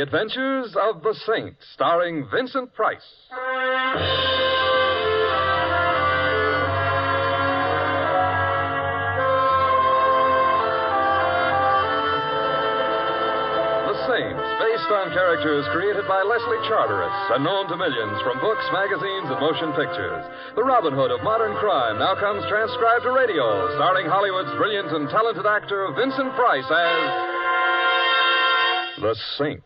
The Adventures of the Saint, starring Vincent Price. Based on characters created by Leslie Charteris and known to millions from books, magazines, and motion pictures. The Robin Hood of modern crime now comes transcribed to radio, starring Hollywood's brilliant and talented actor Vincent Price as the Saint.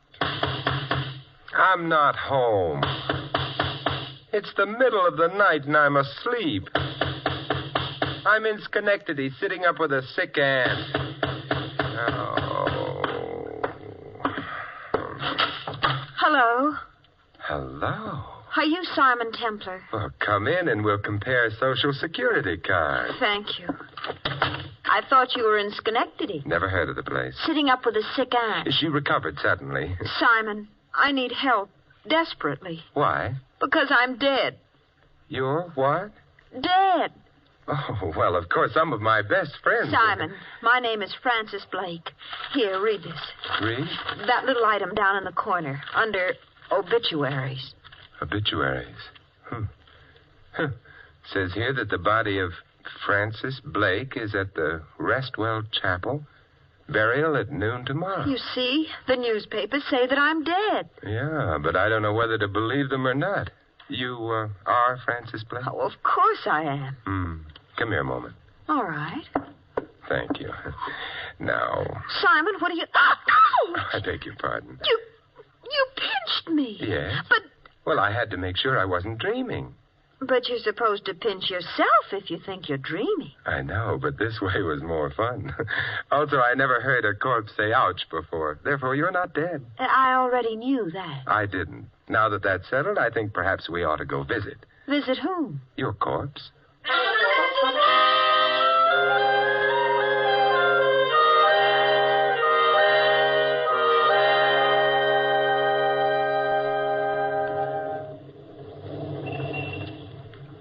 I'm not home. It's the middle of the night and I'm asleep. I'm in Schenectady, sitting up with a sick aunt. Hello. Hello. Are you Simon Templar? Well, come in and we'll compare Social Security cards. Thank you. I thought you were in Schenectady. Never heard of the place. Sitting up with a sick aunt. She recovered suddenly. Simon, I need help. Desperately. Why? Because I'm dead. You're what? Dead. Oh, well, of course, some of my best friends. Simon, my name is Francis Blake. Here, read this. Read? That little item down in the corner, under obituaries. Obituaries? Says here that the body of Francis Blake is at the Restwell Chapel. Burial at noon tomorrow. You see, the newspapers say that I'm dead. Yeah, but I don't know whether to believe them or not. You are Francis Blake? Oh, of course I am. Come here a moment. All right. Thank you. Now... Simon, what are you... Ouch! I beg your pardon. You pinched me. Yes? But... Well, I had to make sure I wasn't dreaming. But you're supposed to pinch yourself if you think you're dreaming. I know, but this way was more fun. Also, I never heard a corpse say ouch before. Therefore, you're not dead. I already knew that. I didn't. Now that that's settled, I think perhaps we ought to go visit. Visit whom? Your corpse.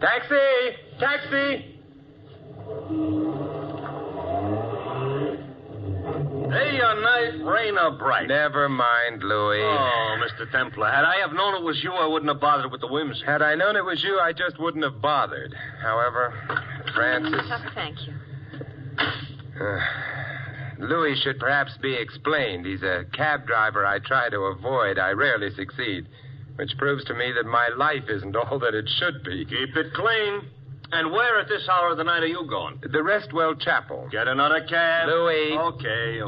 Taxi! Taxi! Day or night, rain or bright. Never mind, Louis. Oh, Mr. Templar, had I have known it was you, I wouldn't have bothered with the whims. Had I known it was you, I just wouldn't have bothered. However, Francis... Thank you. Louis should perhaps be explained. He's a cab driver I try to avoid. I rarely succeed. Which proves to me that my life isn't all that it should be. Keep it clean. And where at this hour of the night are you going? The Restwell Chapel. Get another cab. Louis. Okay.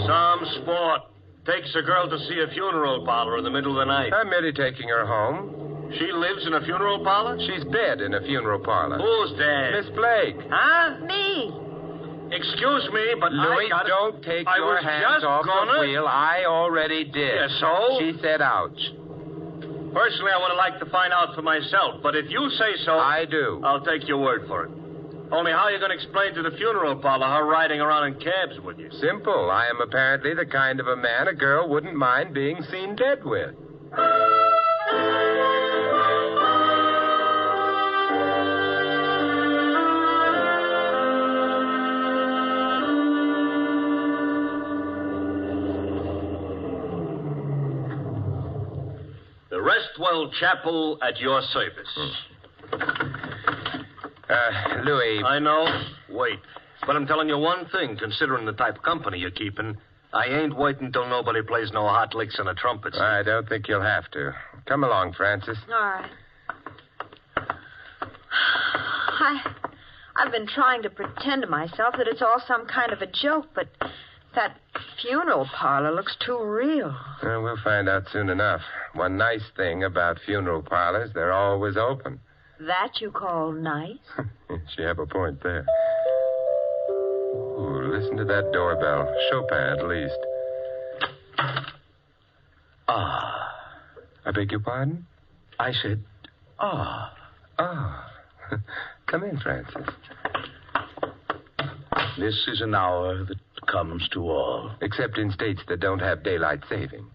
Some sport. Takes a girl to see a funeral parlor in the middle of the night. I'm merely taking her home. She lives in a funeral parlor? She's dead in a funeral parlor. Who's dead? Miss Blake. Huh? Me. Excuse me, but Louis, don't take your hands off the wheel. I already did. Yeah, so? She said ouch. Personally, I would have liked to find out for myself, but if you say so... I do. I'll take your word for it. Only how are you going to explain to the funeral parlor her riding around in cabs with you? Simple. I am apparently the kind of a man a girl wouldn't mind being seen dead with. Restwell Chapel at your service. Louis. I know. Wait. But I'm telling you one thing, considering the type of company you're keeping. I ain't waiting till nobody plays no hot licks on a trumpet. I don't think you'll have to. Come along, Francis. All right. I've been trying to pretend to myself that it's all some kind of a joke, but that funeral parlor looks too real. We'll find out soon enough. One nice thing about funeral parlors, they're always open. That you call nice? You have a point there. Ooh, listen to that doorbell. Chopin, at least. Ah. I beg your pardon? I said, ah. Ah. Come in, Francis. This is an hour that comes to all. Except in states that don't have daylight saving.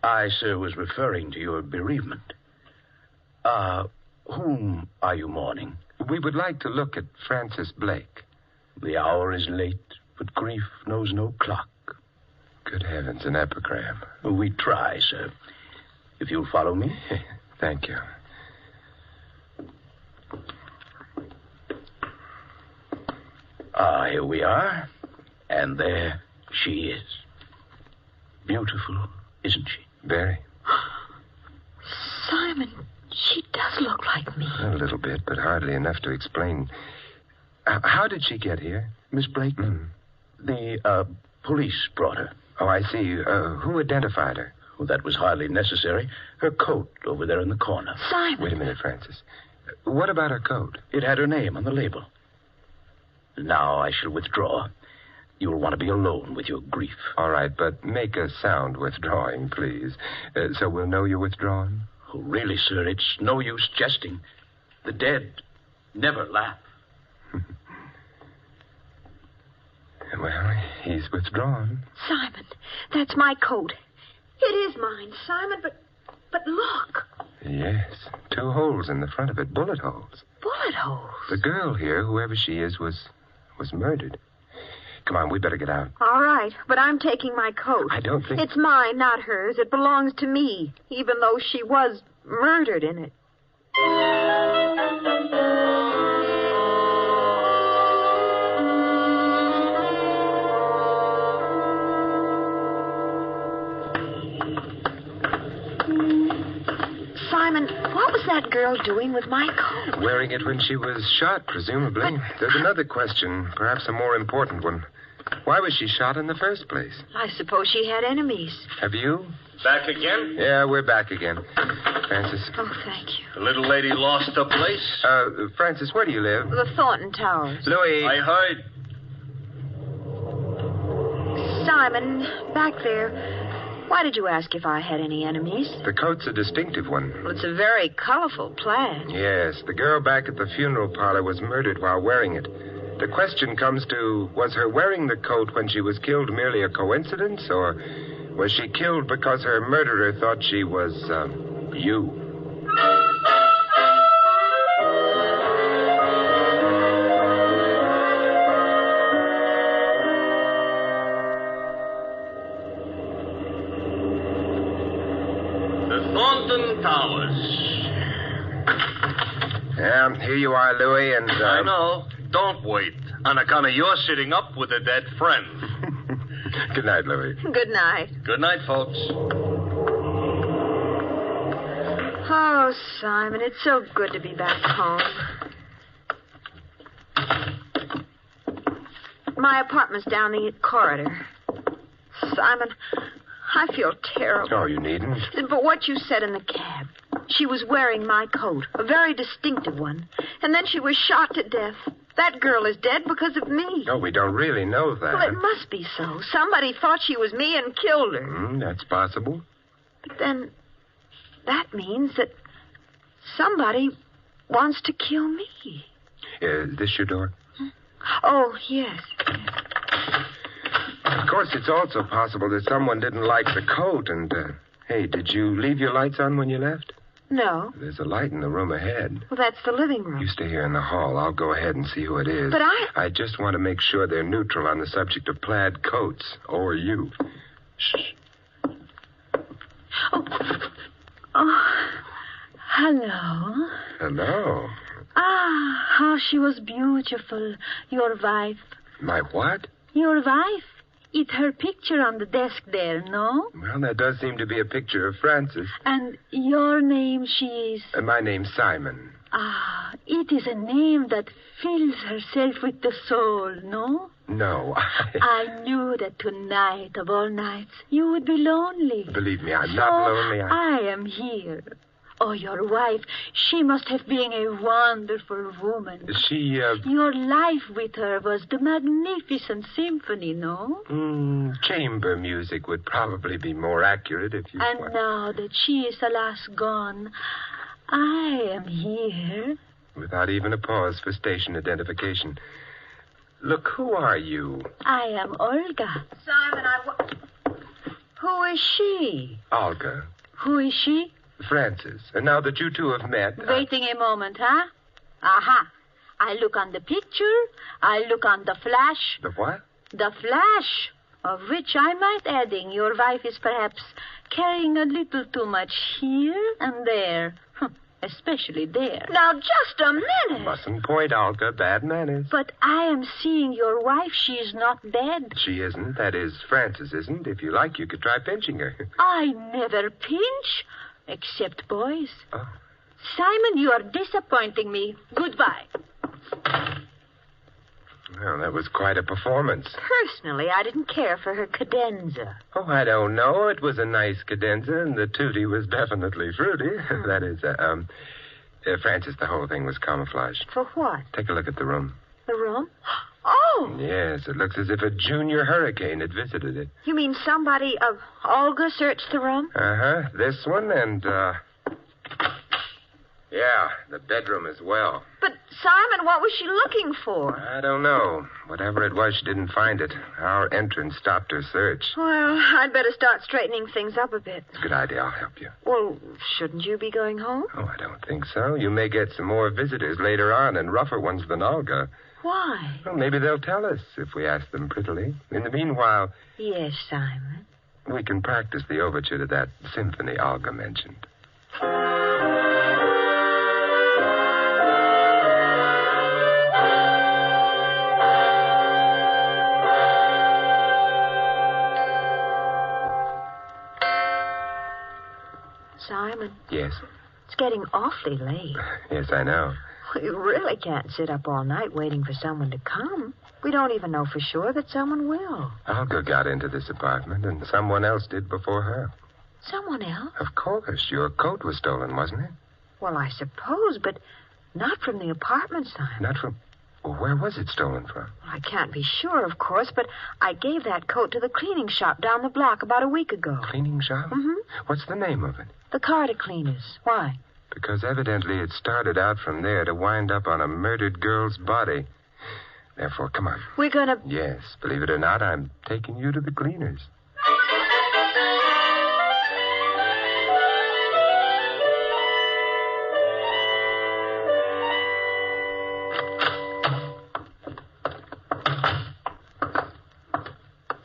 I, sir, was referring to your bereavement. Whom are you mourning? We would like to look at Francis Blake. The hour is late, but grief knows no clock. Good heavens, an epigram. We try, sir. If you'll follow me. Thank you. Here we are. And there she is. Beautiful, isn't she? Very. Simon, she does look like me. A little bit, but hardly enough to explain. How did she get here? Miss Blakeman? The police brought her. Oh, I see. Who identified her? Well, that was hardly necessary. Her coat over there in the corner. Simon. Wait a minute, Francis. What about her coat? It had her name on the label. Now I shall withdraw. You'll want to be alone with your grief. All right, but make a sound withdrawing, please. So we'll know you're withdrawn? Oh, really, sir, it's no use jesting. The dead never laugh. Well, he's withdrawn. Simon, that's my coat. It is mine, Simon, but look. Yes, 2 holes in the front of it, bullet holes. Bullet holes? The girl here, whoever she is, was murdered. Come on, we better get out. All right, but I'm taking my coat. I don't think... It's mine, not hers. It belongs to me, even though she was murdered in it. Simon, what was that girl doing with my coat? Wearing it when she was shot, presumably. But... There's another question, perhaps a more important one. Why was she shot in the first place? I suppose she had enemies. Have you? Back again? Yeah, we're back again. Francis. Oh, thank you. The little lady lost her place? Francis, where do you live? The Thornton Towers. Louis. I heard. Simon, back there. Why did you ask if I had any enemies? The coat's a distinctive one. Well, it's a very colorful plaid. Yes, the girl back at the funeral parlor was murdered while wearing it. The question comes to, was her wearing the coat when she was killed merely a coincidence, or was she killed because her murderer thought she was, you? Thornton Towers. Yeah, here you are, Louis, and... I know. Don't wait. On account of your sitting up with a dead friend. Good night, Louis. Good night. Good night, folks. Oh, Simon, it's so good to be back home. My apartment's down the corridor. Simon, I feel terrible. Oh, you needn't. But what you said in the cab. She was wearing my coat, a very distinctive one. And then she was shot to death. That girl is dead because of me. No, we don't really know that. Well, it must be so. Somebody thought she was me and killed her. That's possible. But then that means that somebody wants to kill me. Is this your door? Oh, yes. Of course, it's also possible that someone didn't like the coat and, hey, did you leave your lights on when you left? No. There's a light in the room ahead. Well, that's the living room. You stay here in the hall. I'll go ahead and see who it is. But I just want to make sure they're neutral on the subject of plaid coats, or you. Shh. Oh, hello. Hello. Ah, how she was beautiful, your wife. My what? Your wife? It's her picture on the desk there, no? Well, that does seem to be a picture of Francis. And your name, she is? My name's Simon. Ah, it is a name that fills herself with the soul, no? No, I knew that tonight, of all nights, you would be lonely. Believe me, I'm not lonely. I am here. Oh, your wife, she must have been a wonderful woman. She, Your life with her was the magnificent symphony, no? Chamber music would probably be more accurate if you... And now that she is alas gone, I am here. Without even a pause for station identification. Look, who are you? I am Olga. Simon, Who is she? Olga. Who is she? Francis. And now that you two have met... Waiting a moment, huh? Aha. I look on the picture. I look on the flash. The what? The flash. Of which I might adding, your wife is perhaps carrying a little too much here and there. Especially there. Now, just a minute. Mustn't point, Olga. Bad manners. But I am seeing your wife. She is not dead. She isn't. That is, Frances isn't. If you like, you could try pinching her. I never pinch, except boys. Oh. Simon, you are disappointing me. Goodbye. Well, that was quite a performance. Personally, I didn't care for her cadenza. Oh, I don't know. It was a nice cadenza, and the tutti was definitely fruity. That is, Francis, the whole thing was camouflaged. For what? Take a look at the room. The room? Oh! Yes, it looks as if a junior hurricane had visited it. You mean somebody of Olga searched the room? Uh-huh. This one and, yeah, the bedroom as well. But, Simon, what was she looking for? I don't know. Whatever it was, she didn't find it. Our entrance stopped her search. Well, I'd better start straightening things up a bit. Good idea. I'll help you. Well, shouldn't you be going home? Oh, I don't think so. You may get some more visitors later on, and rougher ones than Olga. Why? Well, maybe they'll tell us if we ask them prettily. In the meanwhile, Yes, Simon. we can practice the overture to that symphony Olga mentioned. Simon, Yes? it's getting awfully late. Yes, I know. We really can't sit up all night waiting for someone to come. We don't even know for sure that someone will. Olga got into this apartment, and someone else did before her. Someone else? Of course. Your coat was stolen, wasn't it? Well, I suppose, but not from the apartment, Simon. Not from... Well, where was it stolen from? Well, I can't be sure, of course, but I gave that coat to the cleaning shop down the block about a week ago. Cleaning shop? Mm-hmm. What's the name of it? The Carter Cleaners. Why? Because evidently it started out from there to wind up on a murdered girl's body. Therefore, come on. We're gonna... Yes, believe it or not, I'm taking you to the cleaners.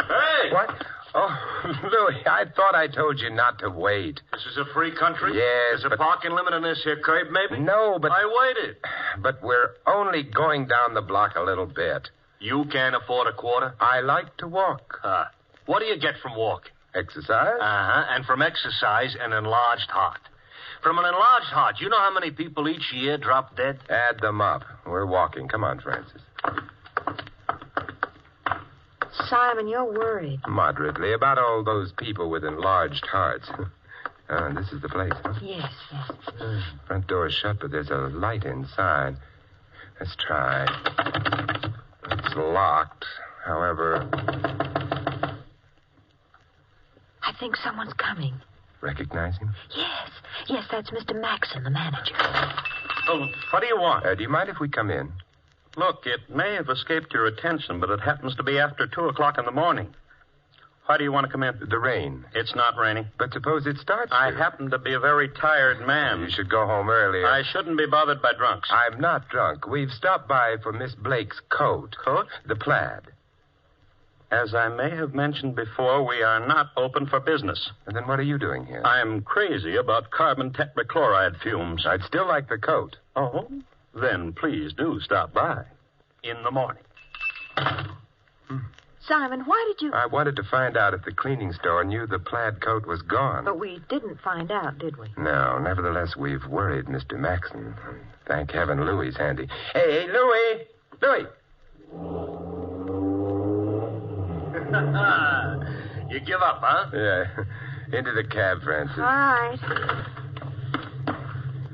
Hey! What? Oh, Louis, I thought I told you not to wait. This is a free country? Yes, There's a but- parking limit on this here curb, maybe? No, but... I waited. But we're only going down the block a little bit. You can't afford a quarter? I like to walk. What do you get from walking? Exercise? Uh-huh. And from exercise, an enlarged heart. From an enlarged heart, you know how many people each year drop dead? Add them up. We're walking. Come on, Francis. Simon, you're worried. Moderately about all those people with enlarged hearts. This is the place, huh? Yes. Front door's shut, but there's a light inside. Let's try. It's locked. However, I think someone's coming. recognize him? Yes, that's Mr. Maxon, the manager. Oh, what do you want? Do you mind if we come in? Look, it may have escaped your attention, but it happens to be after 2 o'clock in the morning. Why do you want to come in? The rain. It's not raining. But suppose it starts I to. happen to be a very tired man. You should go home earlier. I shouldn't be bothered by drunks. I'm not drunk. We've stopped by for Miss Blake's coat. Coat? The plaid. As I may have mentioned before, we are not open for business. And then what are you doing here? I'm crazy about carbon tetrachloride fumes. I'd still like the coat. Oh? Then please do stop by in the morning. Simon, why did you... I wanted to find out if the cleaning store knew the plaid coat was gone. But we didn't find out, did we? No, nevertheless, we've worried Mr. Maxon. Thank heaven Louie's handy. Hey, Louie! Louie! You give up, huh? Yeah. Into the cab, Francis. All right.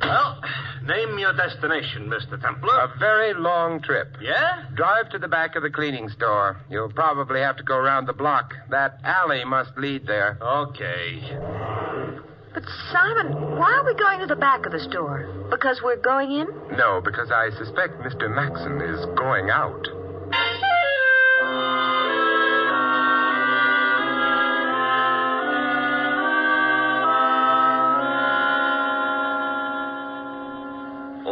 Well, name your destination, Mr. Templar. A very long trip. Yeah? Drive to the back of the cleaning store. You'll probably have to go around the block. That alley must lead there. Okay. But, Simon, why are we going to the back of the store? Because we're going in? No, because I suspect Mr. Maxon is going out.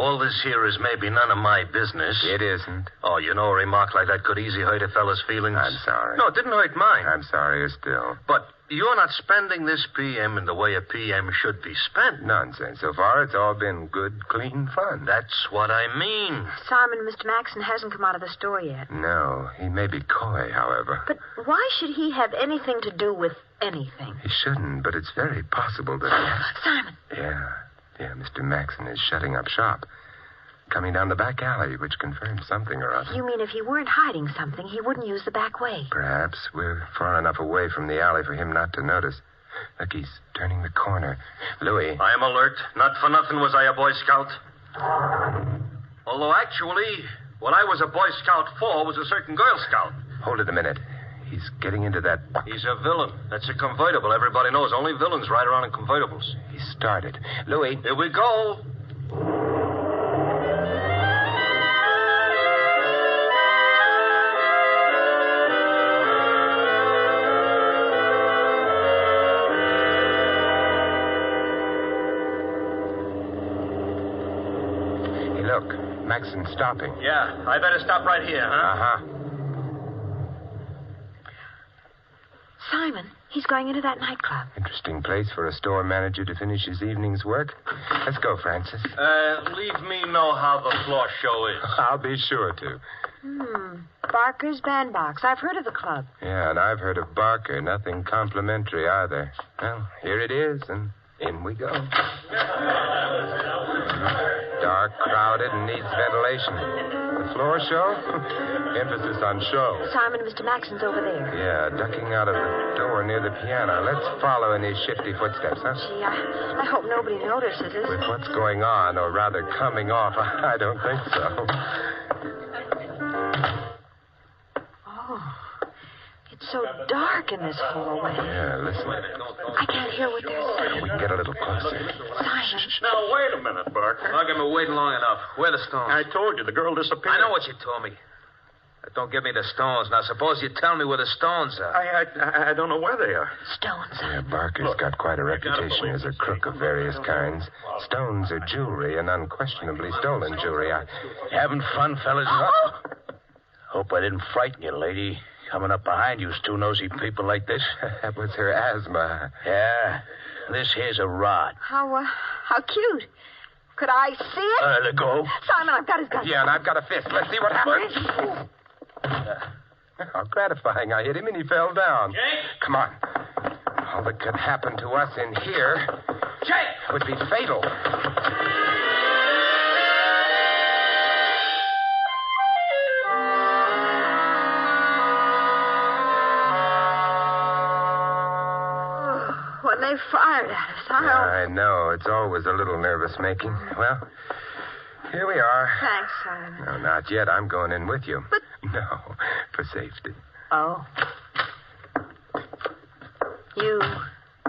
all this here is maybe none of my business. It isn't. Oh, you know, a remark like that could easily hurt a fella's feelings. I'm sorry. No, it didn't hurt mine. I'm sorrier still. But you're not spending this PM in the way a PM should be spent. Nonsense. So far, it's all been good, clean fun. That's what I mean. Simon, Mr. Maxon hasn't come out of the store yet. No, he may be coy, however. But why should he have anything to do with anything? He shouldn't, but it's very possible that... Simon. Yeah, Mr. Maxon is shutting up shop. Coming down the back alley, which confirms something or other. You mean if he weren't hiding something, he wouldn't use the back way? Perhaps. We're far enough away from the alley for him not to notice. Look, he's turning the corner. Louis. I am alert. Not for nothing was I a Boy Scout. Although, actually, what I was a Boy Scout for was a certain Girl Scout. Hold it a minute. He's getting into that... He's a villain. That's a convertible. Everybody knows only villains ride around in convertibles. He started. Louis. Here we go. Hey, look. Maxon's stopping. Yeah, I better stop right here, huh? Uh-huh. Simon, he's going into that nightclub. Interesting place for a store manager to finish his evening's work. Let's go, Francis. Leave me know how the floor show is. I'll be sure to. Barker's Bandbox. I've heard of the club. Yeah, and I've heard of Barker. Nothing complimentary either. Well, here it is, and in we go. Dark, crowded, and needs ventilation. The floor show? Emphasis on show. Simon, Mr. Maxon's over there. Yeah, ducking out of the door near the piano. Let's follow in his shifty footsteps, huh? Gee, I hope nobody notices us. With what's going on, or rather coming off, I don't think so. Oh, it's so dark in this hallway. Yeah, listen. I can't hear what they're saying. We can get a little closer. Simon. Now, wait a minute, Barker. I've been waiting long enough. Where are the stones? I told you the girl disappeared. I know what you told me. But don't give me the stones. Now, suppose you tell me where the stones are. I don't know where they are. Stones. Yeah, Barker's got quite a reputation as a crook of various kinds. Stones are jewelry, and unquestionably stolen jewelry. Having fun, fellas? Hope I didn't frighten you, lady. Coming up behind you, two nosy people like this. That was her asthma. Yeah. This here's a rod. How cute. Could I see it? Let go. Simon, I've got his gun. Yeah, and I've got a fist. Let's see what happens. How gratifying. I hit him and he fell down. Jake? Come on. All that could happen to us in here Jake! would be fatal. When they fired at us, I know. It's always a little nervous-making. Well, here we are. Thanks, Simon. No, not yet. I'm going in with you. But... No, for safety. Oh.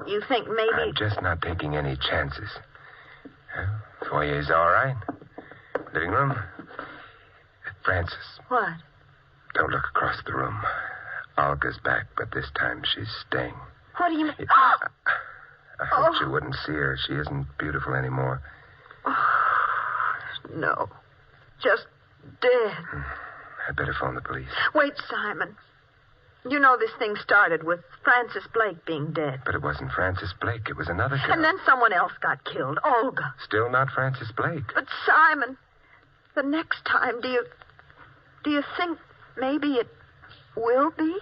You think maybe... I'm just not taking any chances. Foyer's all right. Living room. Francis. What? Don't look across the room. Olga's back, but this time she's staying. What do you mean? I hoped you wouldn't see her. She isn't beautiful anymore. No. Just dead. I'd better phone the police. Wait, Simon. You know this thing started with Francis Blake being dead. But it wasn't Francis Blake. It was another girl. And then someone else got killed. Olga. Still not Francis Blake. But, Simon, the next time, do you think maybe it will be?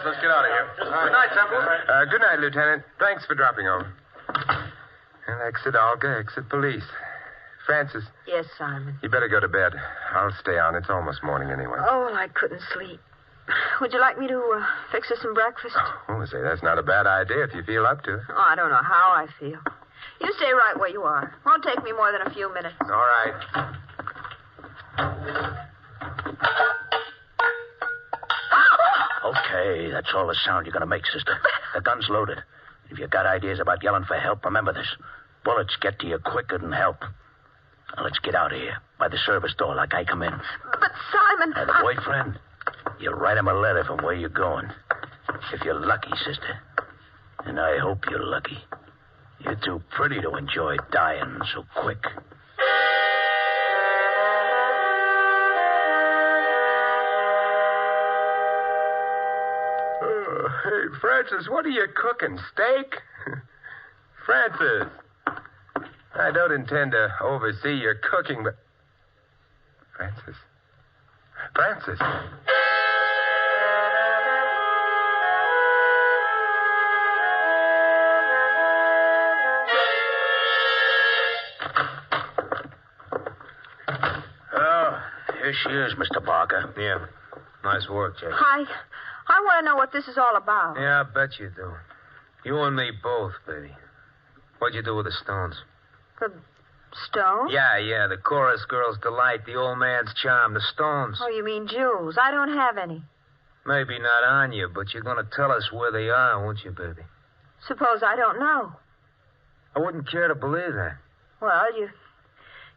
Let's get out of here. Good night, Templar. Good night, Lieutenant. Thanks for dropping over. And exit Olga, exit police. Francis. Yes, Simon. You better go to bed. I'll stay on. It's almost morning anyway. Oh, I couldn't sleep. Would you like me to fix us some breakfast? Oh, say, that's not a bad idea if you feel up to it. Oh, I don't know how I feel. You stay right where you are. Won't take me more than a few minutes. All right. Okay, that's all the sound you're going to make, sister. The gun's loaded. If you've got ideas about yelling for help, remember this. Bullets get to you quicker than help. Now, let's get out of here. By the service door, like I come in. But, Simon... The boyfriend? You write him a letter from where you're going. If you're lucky, sister. And I hope you're lucky. You're too pretty to enjoy dying so quick. Hey, Francis, what are you cooking? Steak? Francis. I don't intend to oversee your cooking, but... Francis. Francis. Oh, here she is, Mr. Barker. Yeah. Nice work, Jake. I want to know what this is all about. Yeah, I bet you do. You and me both, baby. What'd you do with the stones? The stone? Yeah, the chorus girl's delight, the old man's charm, the stones. Oh, you mean jewels. I don't have any. Maybe not on you, but you're going to tell us where they are, won't you, baby? Suppose I don't know. I wouldn't care to believe that. Well,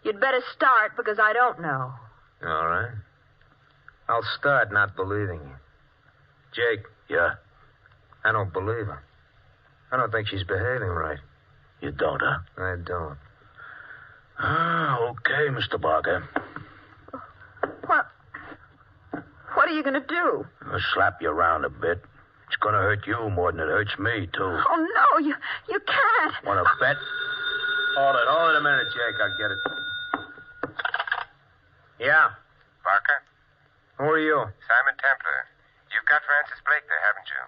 you'd better start because I don't know. All right. I'll start not believing you. Jake. Yeah? I don't believe her. I don't think she's behaving right. You don't, huh? I don't. Okay, Mr. Barker. What are you going to do? I'll slap you around a bit. It's going to hurt you more than it hurts me, too. Oh, no, you can't. Want to bet? Hold it a minute, Jake. I'll get it. Yeah. Barker? Who are you? Simon Templar. You've got Francis Blake there, haven't you?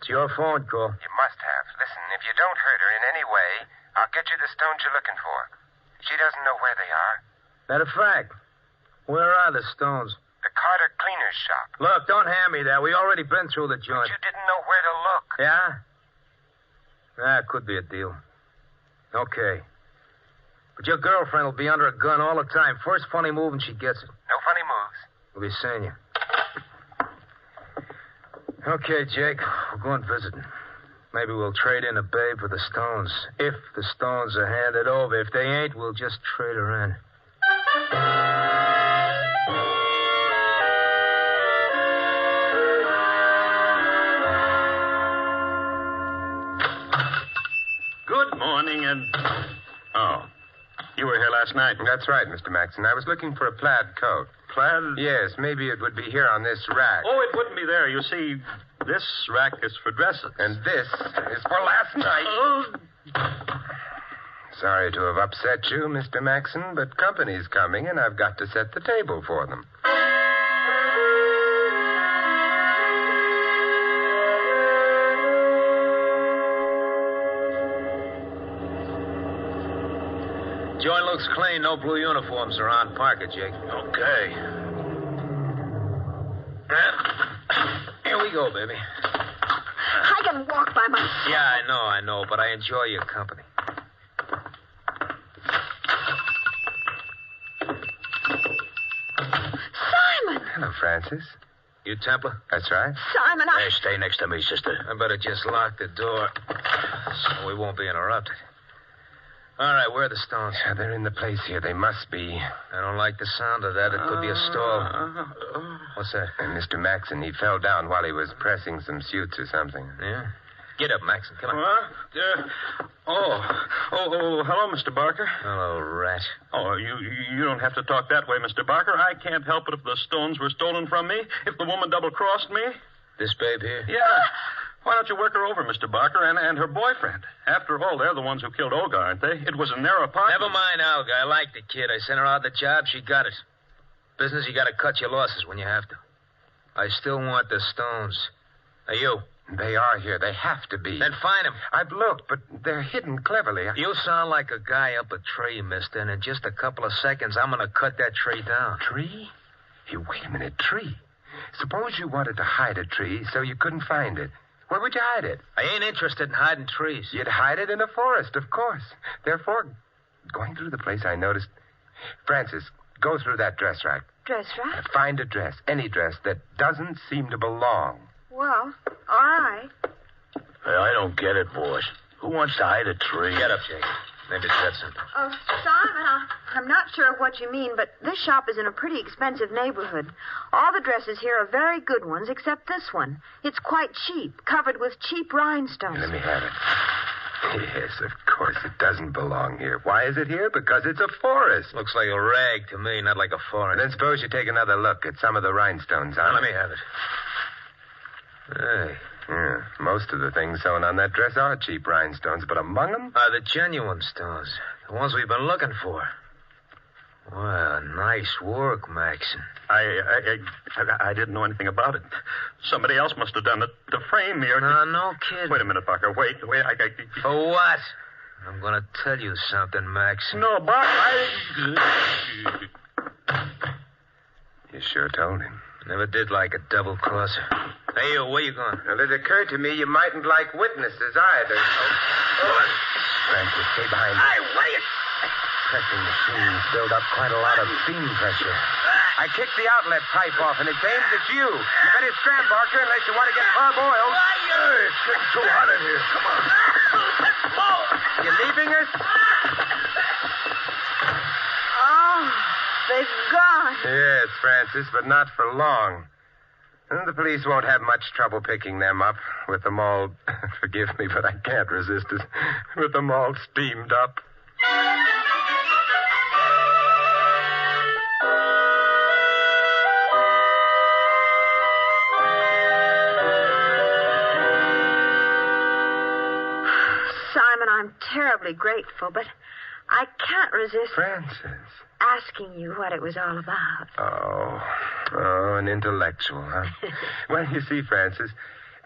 It's your phone call. You must have. Listen, if you don't hurt her in any way, I'll get you the stones you're looking for. She doesn't know where they are. Matter of fact, where are the stones? The Carter cleaner's shop. Look, don't hand me that. We already been through the joint. But you didn't know where to look. Yeah? That could be a deal. Okay. But your girlfriend will be under a gun all the time. First funny move and she gets it. No funny moves. We'll be seeing you. Okay, Jake. We're going visiting. Maybe we'll trade in a babe for the stones. If the stones are handed over. If they ain't, we'll just trade her in. Good morning, and... Oh, you were here last night. That's right, Mr. Maxon. I was looking for a plaid coat. Plaid? Yes, maybe it would be here on this rack. Oh, it wouldn't be there. You see, this rack is for dresses. And this is for last night. Oh. Sorry to have upset you, Mr. Maxon, but company's coming, and I've got to set the table for them. Joint looks clean. No blue uniforms around. Park it, Jake. Okay. Here we go, baby. I can walk by myself. Yeah, I know, but I enjoy your company. Simon! Hello, Francis. You Templar? That's right. Simon, Hey, stay next to me, sister. I better just lock the door so we won't be interrupted. All right, where are the stones? Yeah, they're in the place here. They must be. I don't like the sound of that. It could be a stall. What's that? And Mr. Maxon, he fell down while he was pressing some suits or something. Yeah? Get up, Maxon. Come on. Hello, Mr. Barker. Hello, rat. Oh, you don't have to talk that way, Mr. Barker. I can't help it if the stones were stolen from me, if the woman double-crossed me. This babe here? Yeah. Why don't you work her over, Mr. Barker, and her boyfriend? After all, they're the ones who killed Olga, aren't they? It was in their apartment. Never mind, Olga. I like the kid. I sent her out the job. She got it. Business, you got to cut your losses when you have to. I still want the stones. Now, you. They are here. They have to be. Then find them. I've looked, but they're hidden cleverly. You sound like a guy up a tree, mister, and in just a couple of seconds, I'm going to cut that tree down. Tree? Hey, wait a minute. Tree? Suppose you wanted to hide a tree so you couldn't find it. Where would you hide it? I ain't interested in hiding trees. You'd hide it in a forest, of course. Therefore, going through the place, I noticed... Francis, go through that dress rack. Dress rack? Find a dress, any dress, that doesn't seem to belong. Well, all right. Hey, I don't get it, boss. Who wants to hide a tree? Get up, Jake. Maybe it's got something. Oh, Simon, I'm not sure of what you mean, but this shop is in a pretty expensive neighborhood. All the dresses here are very good ones, except this one. It's quite cheap, covered with cheap rhinestones. Let me have it. Yes, of course, it doesn't belong here. Why is it here? Because it's a forest. Looks like a rag to me, not like a foreign. Then suppose you take another look at some of the rhinestones on Now, it. let me have it. Hey. Yeah, most of the things sewn on that dress are cheap rhinestones, but among them... The genuine stones. The ones we've been looking for. Well, nice work, Maxon. I didn't know anything about it. Somebody else must have done it to frame me or... No kidding. Wait a minute, Barker. Wait. For what? I'm going to tell you something, Maxon. No, Barker, You sure told him. Never did like a double-crosser. Hey, where you going? Well, it occurred to me you mightn't like witnesses either. Francis, stay behind me. Hey, what are you... Pressing machines build up quite a lot of beam pressure. I kicked the outlet pipe off, and it's aimed at you. You better scram, Barker, unless you want to get parboiled. It's getting too hot in here. Come on. Let's go. You leaving us? Oh, they've gone. Yes, Francis, but not for long. And the police won't have much trouble picking them up with them all... Forgive me, but I can't resist it. With them all steamed up. Simon, I'm terribly grateful, but I can't resist Francis. asking you what it was all about. Oh, an intellectual, huh? Well, you see, Francis,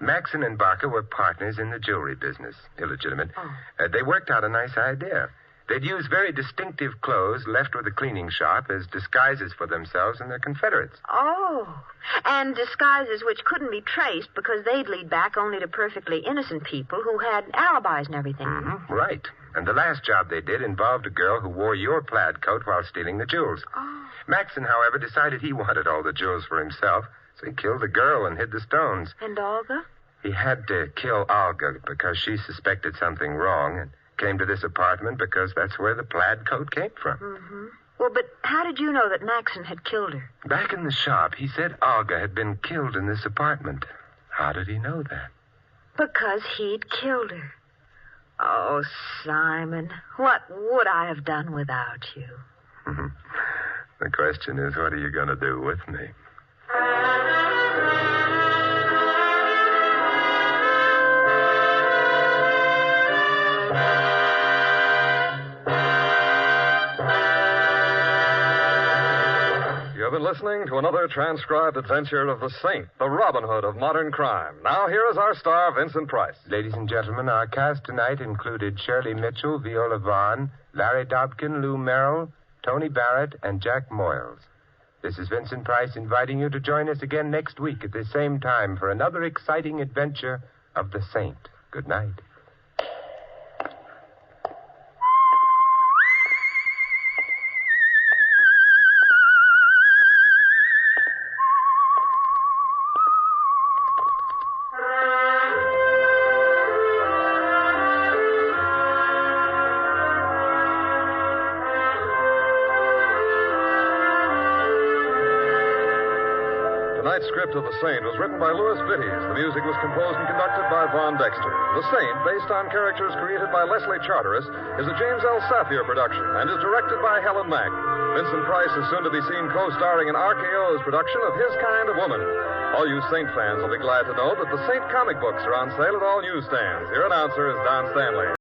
Maxon and Barker were partners in the jewelry business. Illegitimate. Oh. They worked out a nice idea. They'd use very distinctive clothes left with a cleaning shop as disguises for themselves and their confederates. Oh, and disguises which couldn't be traced because they'd lead back only to perfectly innocent people who had alibis and everything. Mm-hmm. Right. And the last job they did involved a girl who wore your plaid coat while stealing the jewels. Oh. Maxon, however, decided he wanted all the jewels for himself, so he killed the girl and hid the stones. And Olga? He had to kill Olga because she suspected something wrong and came to this apartment because that's where the plaid coat came from. Mm-hmm. Well, but how did you know that Maxon had killed her? Back in the shop, he said Olga had been killed in this apartment. How did he know that? Because he'd killed her. Oh, Simon, what would I have done without you? The question is, what are you going to do with me? You've been listening to another transcribed adventure of the Saint, the Robin Hood of modern crime. Now, here is our star, Vincent Price. Ladies and gentlemen, our cast tonight included Shirley Mitchell, Viola Vaughn, Larry Dobkin, Lou Merrill, Tony Barrett, and Jack Moyles. This is Vincent Price inviting you to join us again next week at the same time for another exciting adventure of the Saint. Good night. Tonight's script of The Saint was written by Louis Vittes. The music was composed and conducted by Von Dexter. The Saint, based on characters created by Leslie Charteris, is a James L. Safier production and is directed by Helen Mack. Vincent Price is soon to be seen co-starring in RKO's production of His Kind of Woman. All you Saint fans will be glad to know that the Saint comic books are on sale at all newsstands. Your announcer is Don Stanley.